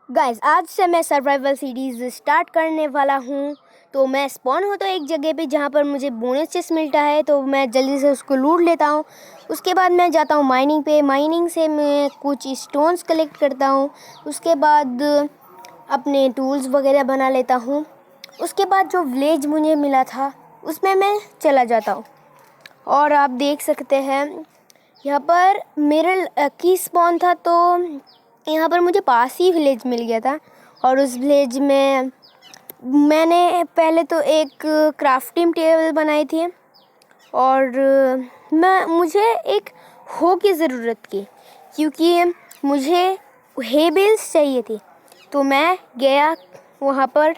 Guys, आज से मैं सर्वाइवल सीरीज़ स्टार्ट करने वाला हूँ। तो मैं स्पॉन होता हूँ एक जगह पे जहाँ पर मुझे बोनस चेस्ट मिलता है, तो मैं जल्दी से उसको लूट लेता हूँ। उसके बाद मैं जाता हूँ माइनिंग पे। माइनिंग से मैं कुछ स्टोन्स कलेक्ट करता हूँ। उसके बाद अपने टूल्स वगैरह बना लेता हूँ। उसके बाद जो विलेज मुझे मिला था उसमें मैं चला जाता हूँ। और आप देख सकते हैं यहाँ पर मेरा लकी स्पॉन था, तो यहाँ पर मुझे पास ही विलेज मिल गया था। और उस विलेज में मैंने पहले तो एक क्राफ्टिंग टेबल बनाई थी और मुझे एक हो की ज़रूरत थी, क्योंकि मुझे हे बेल्स चाहिए थी। तो मैं गया वहाँ पर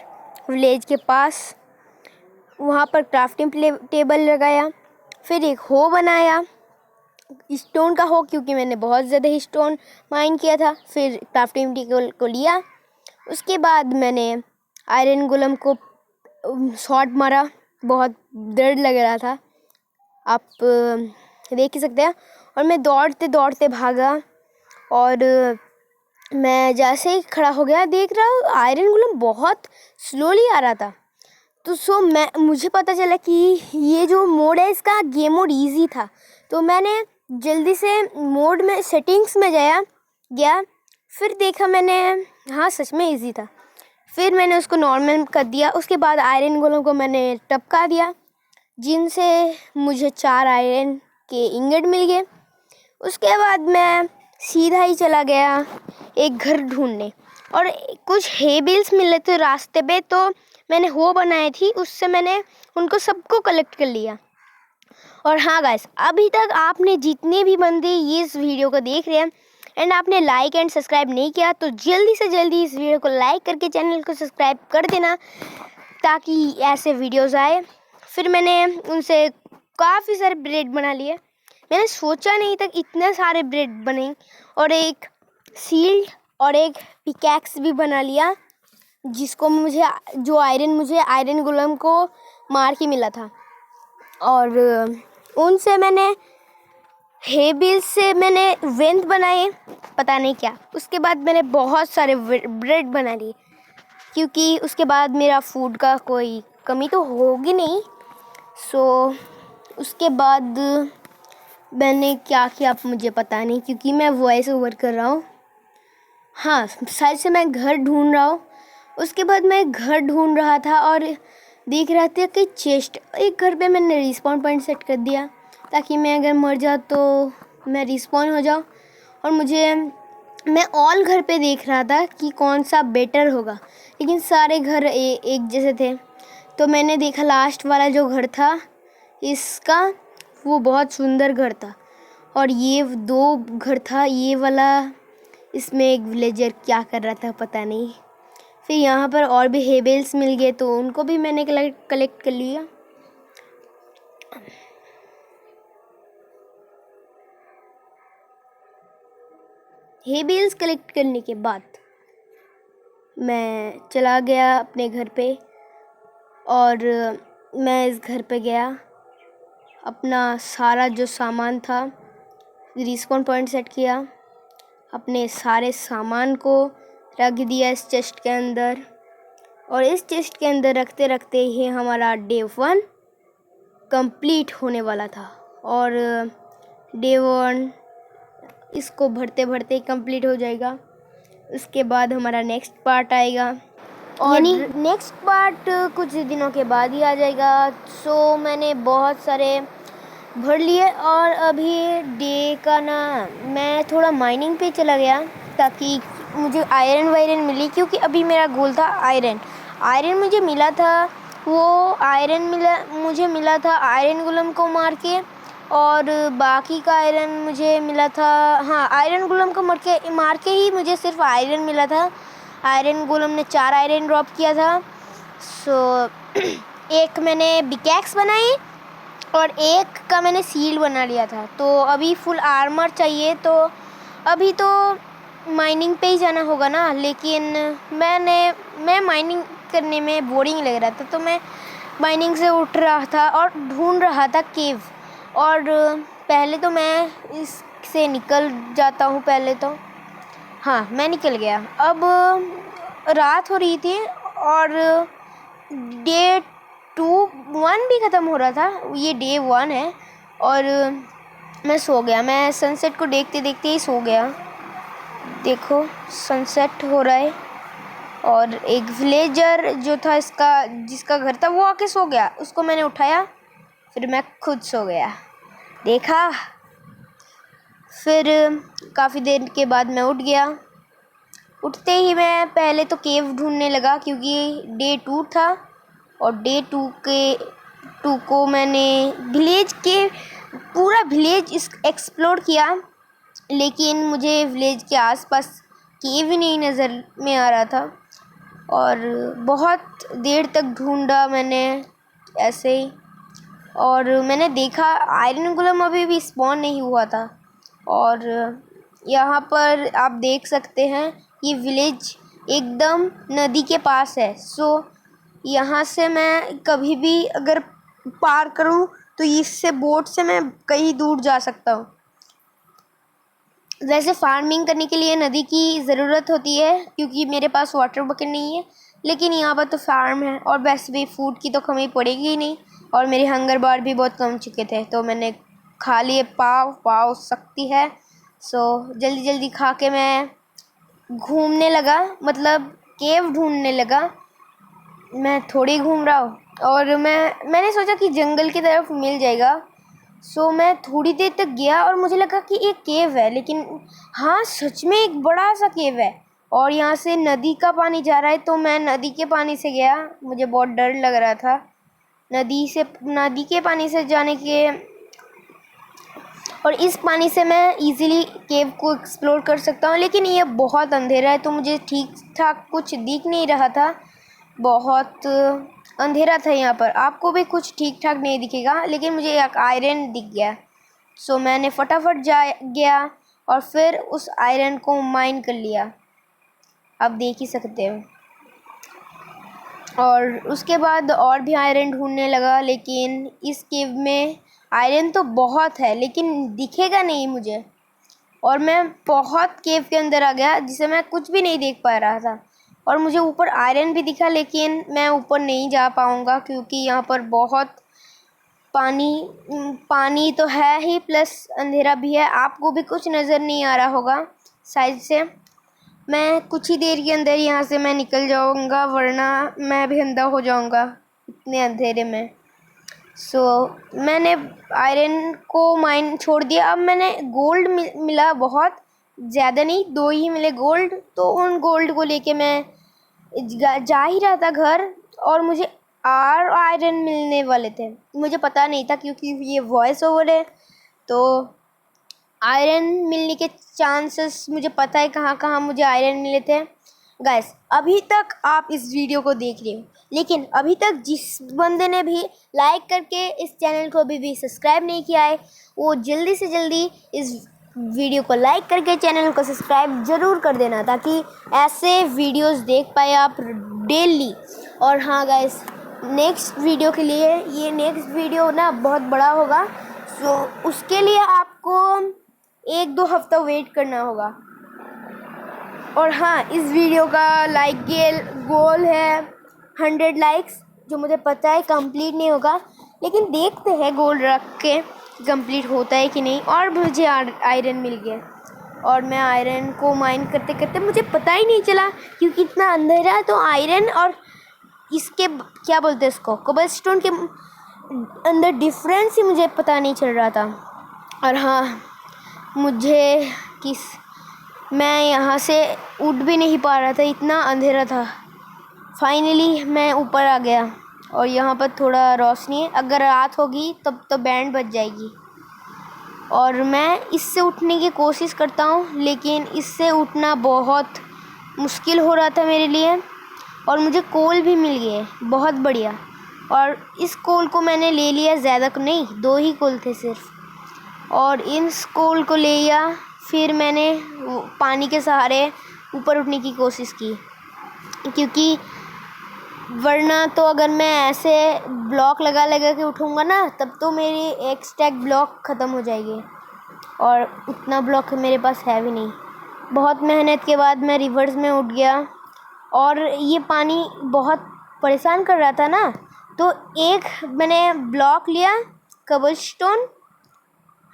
विलेज के पास, वहाँ पर क्राफ्टिंग टेबल लगाया, फिर एक हो बनाया स्टोन का हो, क्योंकि मैंने बहुत ज़्यादा स्टोन माइन किया था। फिर क्राफ्टिंग टेबल को लिया। उसके बाद मैंने आयरन गोलम को शॉट मारा। बहुत दर्द लग रहा था, आप देख ही सकते हैं। और मैं दौड़ते दौड़ते भागा और मैं जैसे ही खड़ा हो गया देख रहा हूँ आयरन गोलम बहुत स्लोली आ रहा था। तो मुझे पता चला कि ये जो मोड है इसका गेम मोड ईजी था। तो मैंने जल्दी से मोड में सेटिंग्स में गया। फिर देखा मैंने, हाँ सच में ईजी था। फिर मैंने उसको नॉर्मल कर दिया। उसके बाद आयरन गोलम को मैंने टपका दिया, जिनसे मुझे 4 आयरन के इंगट मिल गए। उसके बाद मैं सीधा ही चला गया एक घर ढूंढने, और कुछ हेबिल्स मिले थे रास्ते पे, तो मैंने हो बनाई थी, उससे मैंने उनको सबको कलेक्ट कर लिया। और हाँ गाइस, अभी तक आपने जितने भी बंदे ये इस वीडियो को देख रहे हैं एंड आपने लाइक एंड सब्सक्राइब नहीं किया, तो जल्दी से जल्दी इस वीडियो को लाइक करके चैनल को सब्सक्राइब कर देना, ताकि ऐसे वीडियोस आए। फिर मैंने उनसे काफ़ी सारे ब्रेड बना लिए। मैंने सोचा नहीं था इतने सारे ब्रेड बने। और एक शील्ड और एक पिकैक्स भी बना लिया, जिसको मुझे आयरन गोलम को मार के मिला था। और उनसे मैंने हेबिल्स से मैंने वेंट बनाए, पता नहीं क्या। उसके बाद मैंने बहुत सारे ब्रेड बना लिए, क्योंकि उसके बाद मेरा फूड का कोई कमी तो होगी नहीं। सो उसके बाद मैंने क्या किया मुझे पता नहीं, क्योंकि मैं वॉइस ओवर कर रहा हूँ। हाँ, शायद से मैं घर ढूंढ रहा हूँ। उसके बाद मैं घर ढूंढ रहा था और देख रहा था कि चेस्ट, एक घर पे मैंने रिस्पॉन पॉइंट सेट कर दिया, ताकि मैं अगर मर जाऊँ तो मैं रिस्पॉन हो जाऊँ। और मैं ऑल घर पे देख रहा था कि कौन सा बेटर होगा, लेकिन सारे घर एक जैसे थे। तो मैंने देखा लास्ट वाला जो घर था इसका, वो बहुत सुंदर घर था। और ये 2 घर था, ये वाला, इसमें एक विलेजर क्या कर रहा था पता नहीं। फिर यहाँ पर और भी हेबेल्स मिल गए, तो उनको भी मैंने कलेक्ट कर लिया। हेबेल्स कलेक्ट करने के बाद मैं चला गया अपने घर पे, और मैं इस घर पे गया, अपना सारा जो सामान था रिस्पॉन पॉइंट सेट किया, अपने सारे सामान को रख दिया इस चेस्ट के अंदर। और इस चेस्ट के अंदर रखते रखते ही हमारा डे 1 कंप्लीट होने वाला था। और डे 1 इसको भरते भरते कंप्लीट हो जाएगा। उसके बाद हमारा नेक्स्ट पार्ट आएगा, यानी नेक्स्ट पार्ट कुछ दिनों के बाद ही आ जाएगा। सो मैंने बहुत सारे भर लिए, और अभी डे का मैं थोड़ा माइनिंग पे चला गया, ताकि मुझे आयरन वायरन मिली, क्योंकि अभी मेरा गोल था आयरन मुझे मिला था। वो मुझे मिला था आयरन गोलम को मार के, और बाकी का आयरन मुझे मिला था, हाँ आयरन गोलम को मार के ही मुझे सिर्फ आयरन मिला था। आयरन गोलम ने 4 आयरन ड्रॉप किया था। सो एक मैंने पिकैक्स बनाई और एक का मैंने शील्ड बना लिया था। तो अभी फुल आर्मर चाहिए, तो अभी तो माइनिंग पे ही जाना होगा ना। लेकिन मैं माइनिंग करने में बोरिंग लग रहा था, तो मैं माइनिंग से उठ रहा था और ढूंढ रहा था केव। और पहले तो मैं इससे निकल जाता हूँ, पहले तो हाँ मैं निकल गया। अब रात हो रही थी और डे 1 भी ख़त्म हो रहा था। ये डे 1 है और मैं सो गया। मैं सनसेट को देखते देखते ही सो गया। देखो सनसेट हो रहा है और एक विलेजर जो था जिसका घर था वो आके सो गया। उसको मैंने उठाया, फिर मैं खुद सो गया। देखा, फिर काफ़ी देर के बाद मैं उठ गया। उठते ही मैं पहले तो केव ढूंढने लगा क्योंकि डे 2 था और डे 2 को मैंने पूरा विलेज एक्सप्लोर किया, लेकिन मुझे विलेज के आसपास केव ही नहीं नज़र में आ रहा था और बहुत देर तक ढूंढा मैंने ऐसे ही। और मैंने देखा आयरन गोलम अभी भी स्पॉन नहीं हुआ था। और यहाँ पर आप देख सकते हैं ये विलेज एकदम नदी के पास है। सो यहाँ से मैं कभी भी अगर पार करूँ तो इससे बोट से मैं कहीं दूर जा सकता हूँ। वैसे फार्मिंग करने के लिए नदी की ज़रूरत होती है क्योंकि मेरे पास वाटर बकेट नहीं है, लेकिन यहाँ पर तो फार्म है और वैसे भी फूड की तो कमी पड़ेगी ही नहीं। और मेरे हंगर बार भी बहुत कम चुके थे तो मैंने खा लिए। पाव सकती है। सो जल्दी जल्दी खा के मैं घूमने लगा, मतलब केव ढूंढने लगा। मैं थोड़ी घूम रहा हूँ और मैंने सोचा कि जंगल की तरफ मिल जाएगा। सो मैं थोड़ी देर तक गया और मुझे लगा कि एक केव है, लेकिन हाँ सच में एक बड़ा सा केव है और यहाँ से नदी का पानी जा रहा है। तो मैं नदी के पानी से गया, मुझे बहुत डर लग रहा था नदी के पानी से जाने के। और इस पानी से मैं इजीली केव को एक्सप्लोर कर सकता हूँ, लेकिन ये बहुत अंधेरा है तो मुझे ठीक ठाक कुछ दिख नहीं रहा था। बहुत अंधेरा था यहाँ पर। आपको भी कुछ ठीक ठाक नहीं दिखेगा, लेकिन मुझे एक आयरन दिख गया। सो मैंने फटाफट गया और फिर उस आयरन को माइन कर लिया, आप देख ही सकते हो। और उसके बाद और भी आयरन ढूंढने लगा, लेकिन इस केव में आयरन तो बहुत है लेकिन दिखेगा नहीं मुझे। और मैं बहुत केव के अंदर आ गया जिसे मैं कुछ भी नहीं देख पा रहा था। और मुझे ऊपर आयरन भी दिखा, लेकिन मैं ऊपर नहीं जा पाऊँगा क्योंकि यहाँ पर बहुत पानी तो है ही, प्लस अंधेरा भी है। आपको भी कुछ नज़र नहीं आ रहा होगा साइड से। मैं कुछ ही देर के अंदर यहाँ से मैं निकल जाऊँगा, वरना मैं भी अंधा हो जाऊँगा इतने अंधेरे में। सो मैंने आयरन को माइन छोड़ दिया। अब मैंने गोल्ड मिला, बहुत ज़्यादा नहीं, 2 ही मिले गोल्ड। तो उन गोल्ड को लेके मैं जा ही रहा था घर और मुझे आयरन मिलने वाले थे। मुझे पता नहीं था क्योंकि ये वॉइस ओवर है तो आयरन मिलने के चांसेस मुझे पता है कहाँ कहाँ मुझे आयरन मिले थे। गाइस अभी तक आप इस वीडियो को देख रहे हो, लेकिन अभी तक जिस बंदे ने भी लाइक करके इस चैनल को अभी भी सब्सक्राइब नहीं किया है, वो जल्दी से जल्दी इस वीडियो को लाइक करके चैनल को सब्सक्राइब ज़रूर कर देना, ताकि ऐसे वीडियोस देख पाए आप डेली। और हाँ गाइस, नेक्स्ट वीडियो के लिए, ये नेक्स्ट वीडियो ना बहुत बड़ा होगा, सो उसके लिए आपको 1-2 हफ्ता वेट करना होगा। और हाँ, इस वीडियो का लाइक गोल है 100 लाइक्स, जो मुझे पता है कंप्लीट नहीं होगा, लेकिन देखते हैं गोल रख के कंप्लीट होता है कि नहीं। और मुझे आयरन मिल गया और मैं आयरन को माइन करते करते मुझे पता ही नहीं चला क्योंकि इतना अंधेरा है। तो आयरन और इसके क्या बोलते हैं इसको, कोबलस्टोन के अंदर डिफरेंस ही मुझे पता नहीं चल रहा था। और हाँ, मैं यहाँ से उठ भी नहीं पा रहा था, इतना अंधेरा था। फाइनली मैं ऊपर आ गया और यहाँ पर थोड़ा रोशनी है। अगर रात होगी तब तो बैंड बज जाएगी। और मैं इससे उठने की कोशिश करता हूँ, लेकिन इससे उठना बहुत मुश्किल हो रहा था मेरे लिए। और मुझे कोल भी मिल गए, बहुत बढ़िया। और इस कोल को मैंने ले लिया, ज़्यादा नहीं, 2 ही कोल थे सिर्फ। और इस कोल को ले लिया, फिर मैंने पानी के सहारे ऊपर उठने की कोशिश की, क्योंकि वरना तो अगर मैं ऐसे ब्लॉक लगा के उठूँगा ना, तब तो मेरी एक स्टैक ब्लॉक ख़त्म हो जाएगी और उतना ब्लॉक मेरे पास है भी नहीं। बहुत मेहनत के बाद मैं रिवर्स में उठ गया और ये पानी बहुत परेशान कर रहा था ना, तो एक मैंने ब्लॉक लिया कबलस्टोन,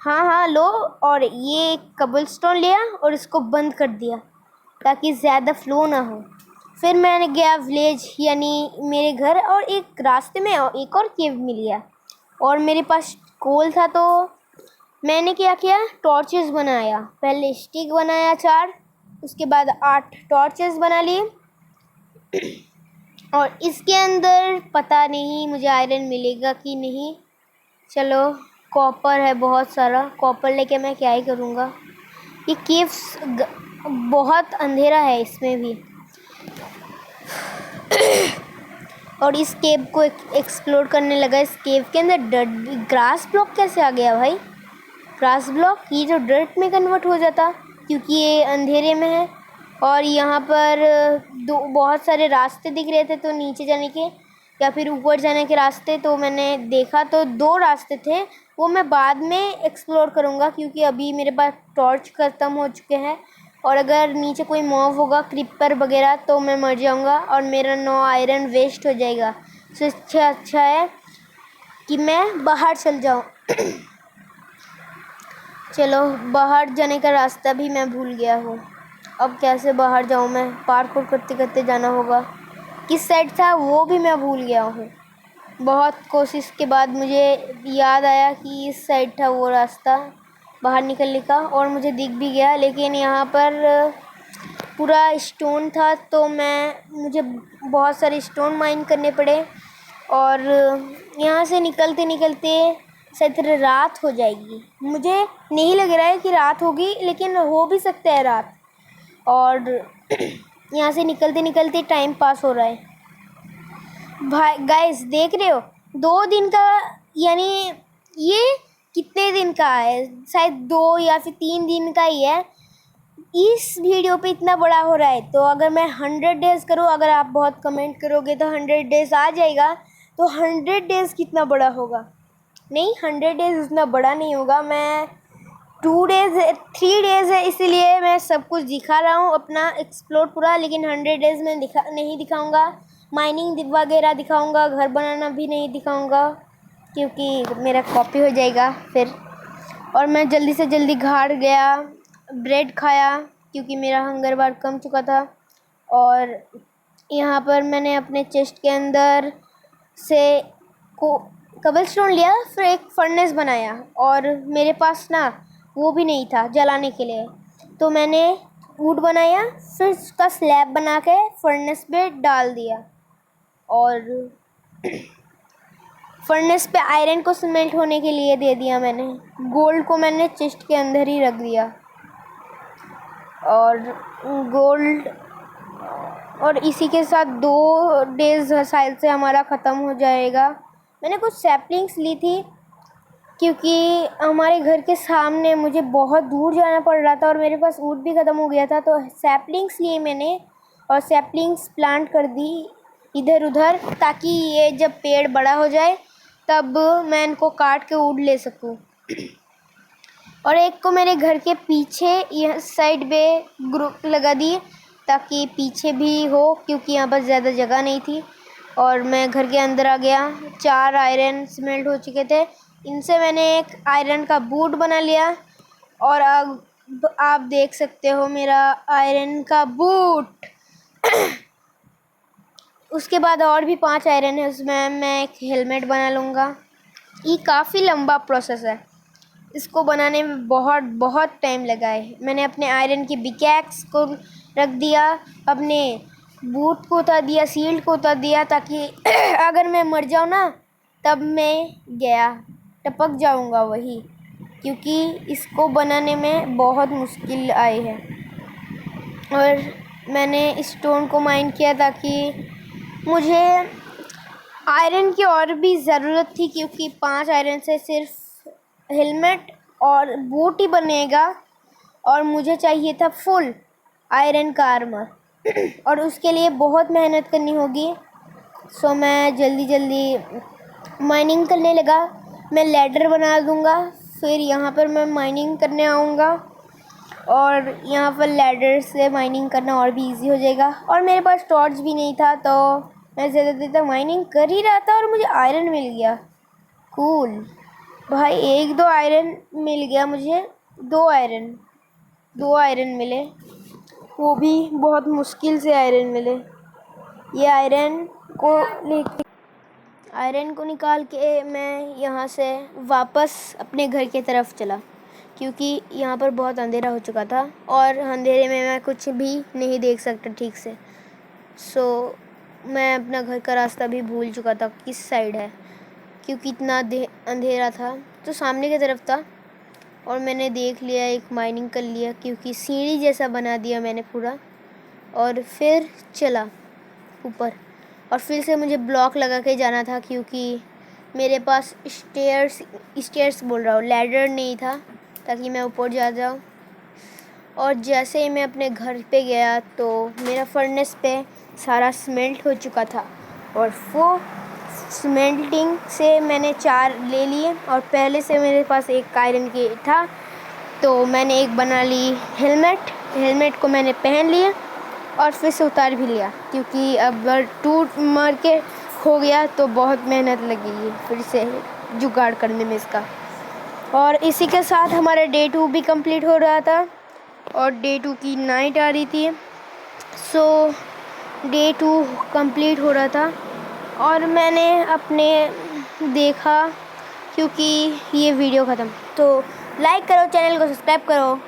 हाँ लो, और ये कबलस्टोन लिया और इसको बंद कर दिया ताकि ज़्यादा फ्लो ना हो। फिर मैंने गया विलेज यानी मेरे घर, और एक रास्ते में एक और केव मिल गया और मेरे पास कोल था, तो मैंने क्या किया, टॉर्चेस बनाया। पहले स्टिक बनाया 4, उसके बाद 8 टॉर्चेस बना लिए। और इसके अंदर पता नहीं मुझे आयरन मिलेगा कि नहीं। चलो, कॉपर है बहुत सारा, कॉपर लेके मैं क्या ही करूँगा। ये केव्स बहुत अंधेरा है इसमें भी। और इस केव को एक्सप्लोर करने लगा। इस केव के अंदर ग्रास ब्लॉक कैसे आ गया भाई? ग्रास ब्लॉक ये जो डर्ट में कन्वर्ट हो जाता, क्योंकि ये अंधेरे में है। और यहाँ पर बहुत सारे रास्ते दिख रहे थे, तो नीचे जाने के या फिर ऊपर जाने के रास्ते, तो मैंने देखा तो 2 रास्ते थे। वो मैं बाद में एक्सप्लोर करूँगा, क्योंकि अभी मेरे पास टॉर्च ख़त्म हो चुके हैं। और अगर नीचे कोई मॉब होगा, क्रिपर वगैरह, तो मैं मर जाऊँगा और मेरा 9 आयरन वेस्ट हो जाएगा। तो इससे अच्छा है कि मैं बाहर चल जाऊँ। चलो, बाहर जाने का रास्ता भी मैं भूल गया हूँ। अब कैसे बाहर जाऊँ मैं? पार्कोर करते करते जाना होगा। किस साइड था वो भी मैं भूल गया हूँ। बहुत कोशिश के बाद मुझे याद आया कि इस साइड था वो रास्ता बाहर निकलने का, और मुझे दिख भी गया। लेकिन यहाँ पर पूरा स्टोन था, तो मुझे बहुत सारे स्टोन माइन करने पड़े। और यहाँ से निकलते निकलते शायद रात हो जाएगी। मुझे नहीं लग रहा है कि रात होगी, लेकिन हो भी सकता है रात। और यहाँ से निकलते निकलते टाइम पास हो रहा है। भाई गाइस, देख रहे हो, 2 दिन का, यानी ये कितने दिन का है? शायद 2 या फिर 3 दिन का ही है। इस वीडियो पे इतना बड़ा हो रहा है, तो अगर मैं 100 डेज़ करूँ, अगर आप बहुत कमेंट करोगे तो 100 डेज़ आ जाएगा। तो 100 डेज़ कितना बड़ा होगा? नहीं, 100 डेज़ उतना बड़ा नहीं होगा। मैं 2 डेज़ 3 डेज़ है, इसीलिए मैं सब कुछ दिखा रहा हूँ अपना एक्सप्लोर पूरा। लेकिन 100 डेज़ में नहीं दिखाऊँगा। माइनिंग वगैरह दिखाऊँगा, घर बनाना भी नहीं दिखाऊँगा, क्योंकि मेरा कॉपी हो जाएगा फिर। और मैं जल्दी से जल्दी घर गया, ब्रेड खाया, क्योंकि मेरा हंगर बार कम चुका था। और यहाँ पर मैंने अपने चेस्ट के अंदर से कबलस्टोन लिया, फिर एक फर्नेस बनाया। और मेरे पास ना वो भी नहीं था जलाने के लिए, तो मैंने वुड बनाया, फिर उसका स्लैब बना के फर्नेस पे डाल दिया। और फर्नेस पे आयरन को स्मेल्ट होने के लिए दे दिया मैंने। गोल्ड को मैंने चेस्ट के अंदर ही रख दिया। और गोल्ड, और इसी के साथ 2 डेज़ शायद से हमारा ख़त्म हो जाएगा। मैंने कुछ सैपलिंग्स ली थी, क्योंकि हमारे घर के सामने मुझे बहुत दूर जाना पड़ रहा था और मेरे पास वुड भी ख़त्म हो गया था। तो सैपलिंग्स लिए मैंने, और सैपलिंग्स प्लांट कर दी इधर उधर, ताकि ये जब पेड़ बड़ा हो जाए तब मैं इनको काट के वुड ले सकूं। और एक को मेरे घर के पीछे यह साइड पे ग्रुप लगा दी, ताकि पीछे भी हो, क्योंकि यहाँ पर ज़्यादा जगह नहीं थी। और मैं घर के अंदर आ गया। 4 आयरन स्मेल्ट हो चुके थे, इनसे मैंने एक आयरन का बूट बना लिया। और अब आप देख सकते हो मेरा आयरन का बूट। उसके बाद और भी 5 आयरन है, उसमें मैं एक हेलमेट बना लूँगा। ये काफ़ी लंबा प्रोसेस है, इसको बनाने में बहुत बहुत टाइम लगा है। मैंने अपने आयरन की पिकैक्स को रख दिया, अपने बूट को उतार दिया, शील्ड को उतार दिया, ताकि अगर मैं मर जाऊँ ना, तब मैं गया, टपक जाऊँगा वही, क्योंकि इसको बनाने में बहुत मुश्किल आई है। और मैंने स्टोन को माइन किया, ताकि मुझे आयरन की और भी ज़रूरत थी, क्योंकि 5 आयरन से सिर्फ हेलमेट और बूट ही बनेगा, और मुझे चाहिए था फुल आयरन का आर्मर। और उसके लिए बहुत मेहनत करनी होगी। सो मैं जल्दी जल्दी माइनिंग करने लगा। मैं लैडर बना दूँगा, फिर यहाँ पर मैं माइनिंग करने आऊँगा। और यहाँ पर लैडर से माइनिंग करना और भी इजी हो जाएगा। और मेरे पास टॉर्च भी नहीं था तो मैं ज़्यादा देर तक माइनिंग कर ही रहा था और मुझे आयरन मिल गया। कूल भाई, 1-2 आयरन मिल गया मुझे। 2 आयरन मिले, वो भी बहुत मुश्किल से आयरन मिले। ये आयरन को निकाल के मैं यहाँ से वापस अपने घर की तरफ चला, क्योंकि यहाँ पर बहुत अंधेरा हो चुका था और अंधेरे में मैं कुछ भी नहीं देख सकता ठीक से। सो मैं अपना घर का रास्ता भी भूल चुका था किस साइड है, क्योंकि इतना अंधेरा था। तो सामने की तरफ था और मैंने देख लिया, एक माइनिंग कर लिया, क्योंकि सीढ़ी जैसा बना दिया मैंने पूरा। और फिर चला ऊपर और फिर से मुझे ब्लॉक लगा के जाना था, क्योंकि मेरे पास स्टेयर्स बोल रहा हूँ, लैडर नहीं था ताकि मैं ऊपर जा जाऊँ। और जैसे ही मैं अपने घर पे गया तो मेरा फर्नेस पे सारा स्मेल्ट हो चुका था और वो स्मेल्टिंग से मैंने 4 ले लिए। और पहले से मेरे पास एक आयरन की था तो मैंने एक बना ली हेलमेट को मैंने पहन लिया और फिर से उतार भी लिया, क्योंकि अब टूट मार के हो गया तो बहुत मेहनत लगेगी फिर से जुगाड़ करने में इसका। और इसी के साथ हमारा डे 2 भी कंप्लीट हो रहा था और डे 2 की नाइट आ रही थी। सो डे 2 कंप्लीट हो रहा था और मैंने अपने देखा, क्योंकि ये वीडियो ख़त्म। तो लाइक करो, चैनल को सब्सक्राइब करो।